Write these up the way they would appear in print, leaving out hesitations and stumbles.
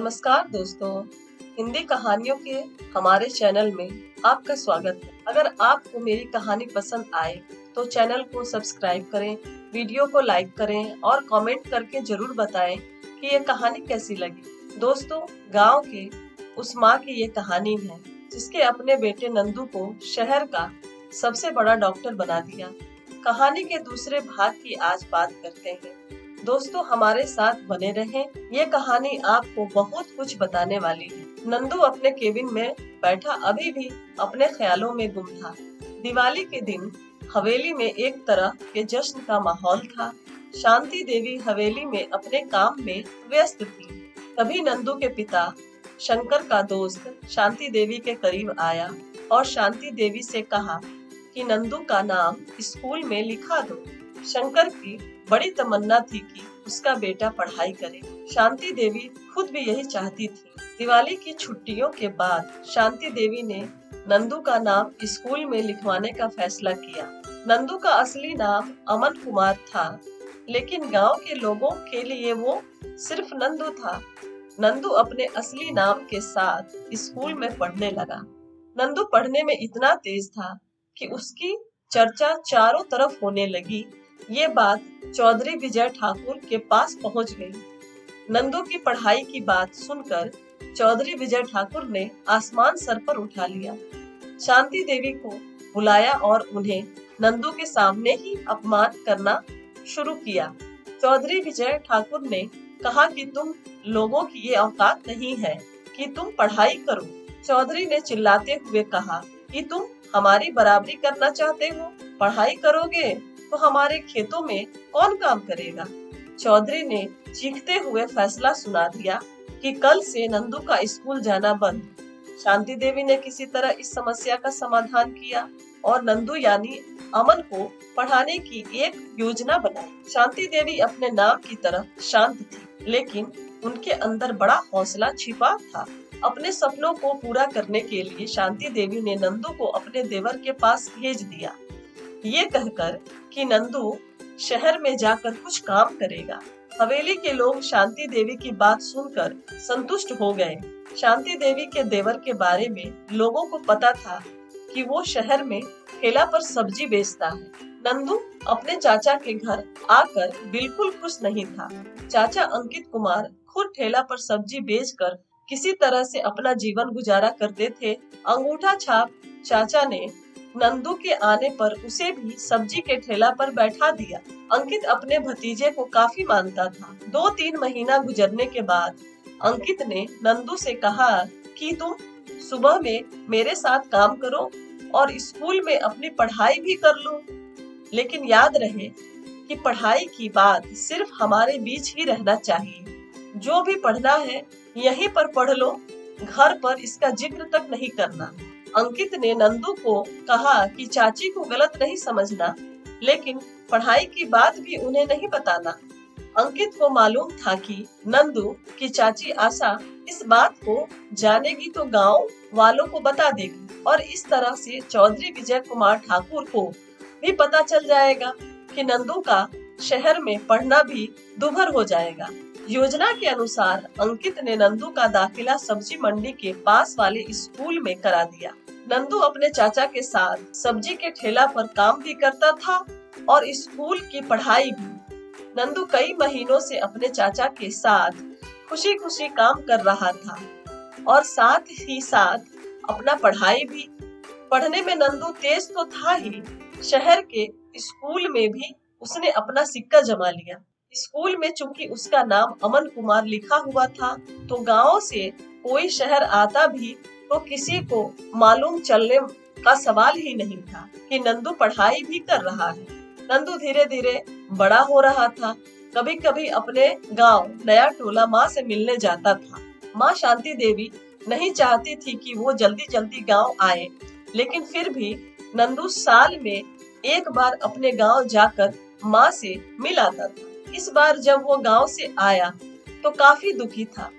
नमस्कार दोस्तों, हिंदी कहानियों के हमारे चैनल में आपका स्वागत है। अगर आपको मेरी कहानी पसंद आए तो चैनल को सब्सक्राइब करें, वीडियो को लाइक करें और कमेंट करके जरूर बताएं कि ये कहानी कैसी लगी। दोस्तों, गांव के उस माँ की ये कहानी है जिसके अपने बेटे नंदू को शहर का सबसे बड़ा डॉक्टर बना दिया। कहानी के दूसरे भाग की आज बात करते हैं। दोस्तों, हमारे साथ बने रहें। ये कहानी आपको बहुत कुछ बताने वाली है। नंदू अपने केबिन में बैठा अभी भी अपने ख्यालों में गुम था। दिवाली के दिन हवेली में एक तरह के जश्न का माहौल था। शांति देवी हवेली में अपने काम में व्यस्त थी। तभी नंदू के पिता शंकर का दोस्त शांति देवी के करीब आया और शांति देवी से कहा कि नंदू का नाम स्कूल में लिखा दो। शंकर की बड़ी तमन्ना थी कि उसका बेटा पढ़ाई करे। शांति देवी खुद भी यही चाहती थी। दिवाली की छुट्टियों के बाद शांति देवी ने नंदू का नाम स्कूल में लिखवाने का फैसला किया। नंदू का असली नाम अमन कुमार था, लेकिन गांव के लोगों के लिए वो सिर्फ नंदू था। नंदू अपने असली नाम के साथ स्कूल में पढ़ने लगा। नंदू पढ़ने में इतना तेज था कि उसकी चर्चा चारों तरफ होने लगी। ये बात चौधरी विजय ठाकुर के पास पहुंच गई। नंदू की पढ़ाई की बात सुनकर चौधरी विजय ठाकुर ने आसमान सर पर उठा लिया। शांति देवी को बुलाया और उन्हें नंदू के सामने ही अपमान करना शुरू किया। चौधरी विजय ठाकुर ने कहा कि तुम लोगों की ये औकात नहीं है कि तुम पढ़ाई करो। चौधरी ने चिल्लाते हुए कहा कि तुम हमारी बराबरी करना चाहते हो? पढ़ाई करोगे तो हमारे खेतों में कौन काम करेगा? चौधरी ने चीखते हुए फैसला सुना दिया कि कल से नंदू का स्कूल जाना बंद। शांति देवी ने किसी तरह इस समस्या का समाधान किया और नंदू यानी अमन को पढ़ाने की एक योजना बनाई। शांति देवी अपने नाम की तरह शांत थी, लेकिन उनके अंदर बड़ा हौसला छिपा था। अपने सपनों को पूरा करने के लिए शांति देवी ने नंदू को अपने देवर के पास भेज दिया, ये कहकर कि नंदू शहर में जाकर कुछ काम करेगा। हवेली के लोग शांति देवी की बात सुनकर संतुष्ट हो गए। शांति देवी के देवर के बारे में लोगों को पता था कि वो शहर में ठेला पर सब्जी बेचता है। नंदू अपने चाचा के घर आकर बिल्कुल खुश नहीं था। चाचा अंकित कुमार खुद ठेला पर सब्जी बेचकर किसी तरह से अपना जीवन गुजारा करते थे। अंगूठा छाप चाचा ने नंदू के आने पर उसे भी सब्जी के ठेला पर बैठा दिया। अंकित अपने भतीजे को काफी मानता था। 2-3 महीना गुजरने के बाद अंकित ने नंदू से कहा कि तुम सुबह में मेरे साथ काम करो और स्कूल में अपनी पढ़ाई भी कर लो, लेकिन याद रहे कि पढ़ाई की बात सिर्फ हमारे बीच ही रहना चाहिए। जो भी पढ़ना है यहीं पर पढ़ लो, घर पर इसका जिक्र तक नहीं करना। अंकित ने नंदू को कहा कि चाची को गलत नहीं समझना, लेकिन पढ़ाई की बात भी उन्हें नहीं बताना। अंकित को मालूम था कि नंदू की चाची आशा इस बात को जानेगी तो गांव वालों को बता देगी और इस तरह से चौधरी विजय कुमार ठाकुर को भी पता चल जाएगा कि नंदू का शहर में पढ़ना भी दुभर हो जाएगा। योजना के अनुसार अंकित ने नंदू का दाखिला सब्जी मंडी के पास वाले स्कूल में करा दिया। नंदू अपने चाचा के साथ सब्जी के ठेला पर काम भी करता था और स्कूल की पढ़ाई भी। नंदू कई महीनों से अपने चाचा के साथ खुशी खुशी काम कर रहा था और साथ ही साथ अपना पढ़ाई भी। पढ़ने में नंदू तेज तो था ही, शहर के स्कूल में भी उसने अपना सिक्का जमा लिया। स्कूल में चूंकि उसका नाम अमन कुमार लिखा हुआ था, तो गांव से कोई शहर आता भी तो किसी को मालूम चलने का सवाल ही नहीं था कि नंदू पढ़ाई भी कर रहा है। नंदू धीरे धीरे बड़ा हो रहा था। कभी कभी अपने गांव नया टोला माँ से मिलने जाता था। माँ शांति देवी नहीं चाहती थी कि वो जल्दी जल्दी गांव आए, लेकिन फिर भी नंदू साल में एक बार अपने गांव जाकर माँ से मिल आता था। इस बार जब वो गांव से आया तो काफी दुखी था।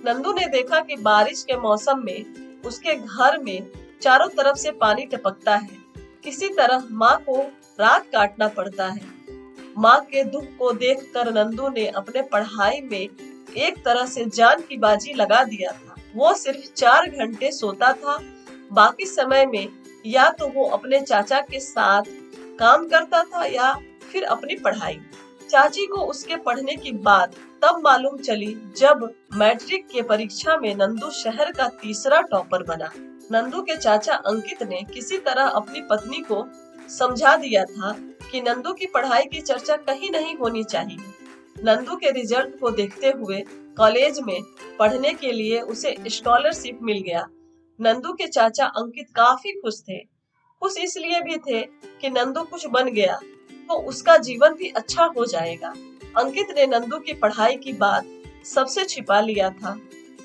नंदू ने देखा कि बारिश के मौसम में उसके घर में चारों तरफ से पानी टपकता है। किसी तरह माँ को रात काटना पड़ता है। माँ के दुख को देखकर नंदू ने अपने पढ़ाई में एक तरह से जान की बाजी लगा दिया था। वो सिर्फ 4 घंटे सोता था, बाकी समय में या तो वो अपने चाचा के साथ काम करता था या फिर अपनी पढ़ाई। चाची को उसके पढ़ने की बात तब मालूम चली जब मैट्रिक के परीक्षा में नंदू शहर का तीसरा टॉपर बना। नंदू के चाचा अंकित ने किसी तरह अपनी पत्नी को समझा दिया था कि नंदू की पढ़ाई की चर्चा कहीं नहीं होनी चाहिए। नंदू के रिजल्ट को देखते हुए कॉलेज में पढ़ने के लिए उसे स्कॉलरशिप मिल गया। नंदू के चाचा अंकित काफी खुश थे। खुश इसलिए भी थे कि नंदू कुछ बन गया तो उसका जीवन भी अच्छा हो जाएगा। अंकित ने नंदू की पढ़ाई की बात सबसे छिपा लिया था।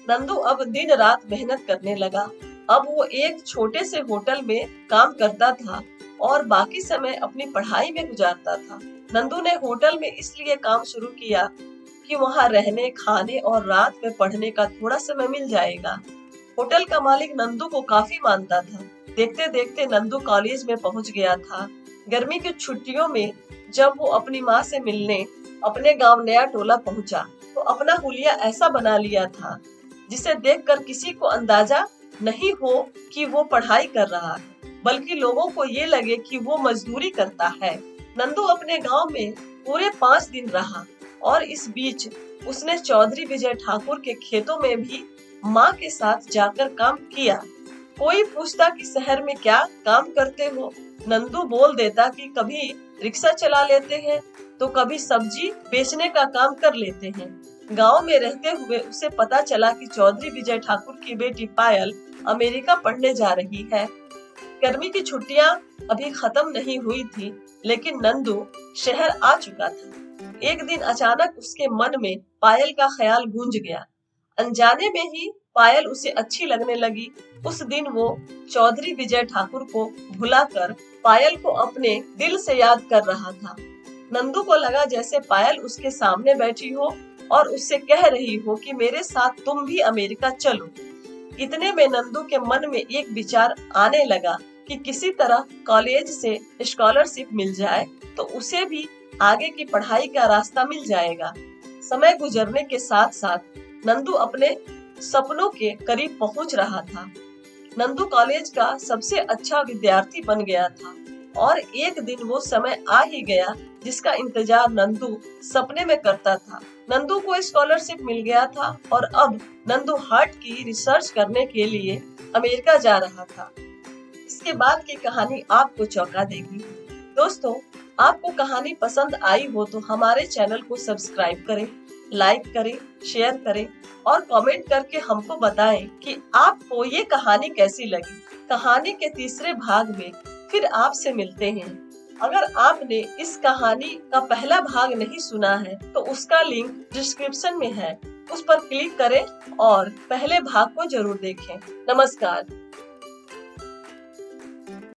नंदू अब दिन रात मेहनत करने लगा। अब वो एक छोटे से होटल में काम करता था और बाकी समय अपनी पढ़ाई में गुजारता था। नंदू ने होटल में इसलिए काम शुरू किया कि वहाँ रहने, खाने और रात में पढ़ने का थोड़ा समय मिल जाएगा। होटल का मालिक नंदू को काफी मानता था। देखते देखते नंदू कॉलेज में पहुंच गया था। गर्मी की छुट्टियों में जब वो अपनी माँ से मिलने अपने गांव नया टोला पहुंचा तो अपना हुलिया ऐसा बना लिया था जिसे देखकर किसी को अंदाजा नहीं हो कि वो पढ़ाई कर रहा है, बल्कि लोगों को ये लगे कि वो मजदूरी करता है। नंदू अपने गांव में पूरे 5 दिन रहा और इस बीच उसने चौधरी विजय ठाकुर के खेतों में भी माँ के साथ जाकर काम किया। कोई पूछता कि शहर में क्या काम करते हो, नंदू बोल देता कि कभी रिक्शा चला लेते हैं तो कभी सब्जी बेचने का काम कर लेते हैं। गांव में रहते हुए उसे पता चला कि चौधरी विजय ठाकुर की बेटी पायल अमेरिका पढ़ने जा रही है। गर्मी की छुट्टियां अभी खत्म नहीं हुई थी, लेकिन नंदू शहर आ चुका था। एक दिन अचानक उसके मन में पायल का ख्याल गूंज गया। अनजाने में ही पायल उसे अच्छी लगने लगी। उस दिन वो चौधरी विजय ठाकुर को भुलाकर पायल को अपने दिल से याद कर रहा था। नंदू को लगा जैसे पायल उसके सामने बैठी हो और उससे कह रही हो कि मेरे साथ तुम भी अमेरिका चलो। इतने में नंदू के मन में एक विचार आने लगा कि किसी तरह कॉलेज से स्कॉलरशिप मिल जाए तो उसे भी आगे की पढ़ाई का रास्ता मिल जाएगा। समय गुजरने के साथ साथ नंदू अपने सपनों के करीब पहुंच रहा था। नंदू कॉलेज का सबसे अच्छा विद्यार्थी बन गया था और एक दिन वो समय आ ही गया जिसका इंतजार नंदू सपने में करता था। नंदू को स्कॉलरशिप मिल गया था और अब नंदू हार्ट की रिसर्च करने के लिए अमेरिका जा रहा था। इसके बाद की कहानी आपको चौंका देगी। दोस्तों, आपको कहानी पसंद आई हो तो हमारे चैनल को सब्सक्राइब करें, लाइक करें, शेयर करें और कमेंट करके हमको बताएं कि आपको ये कहानी कैसी लगी। कहानी के तीसरे भाग में फिर आपसे मिलते हैं। अगर आपने इस कहानी का पहला भाग नहीं सुना है तो उसका लिंक डिस्क्रिप्शन में है, उस पर क्लिक करें और पहले भाग को जरूर देखें। नमस्कार।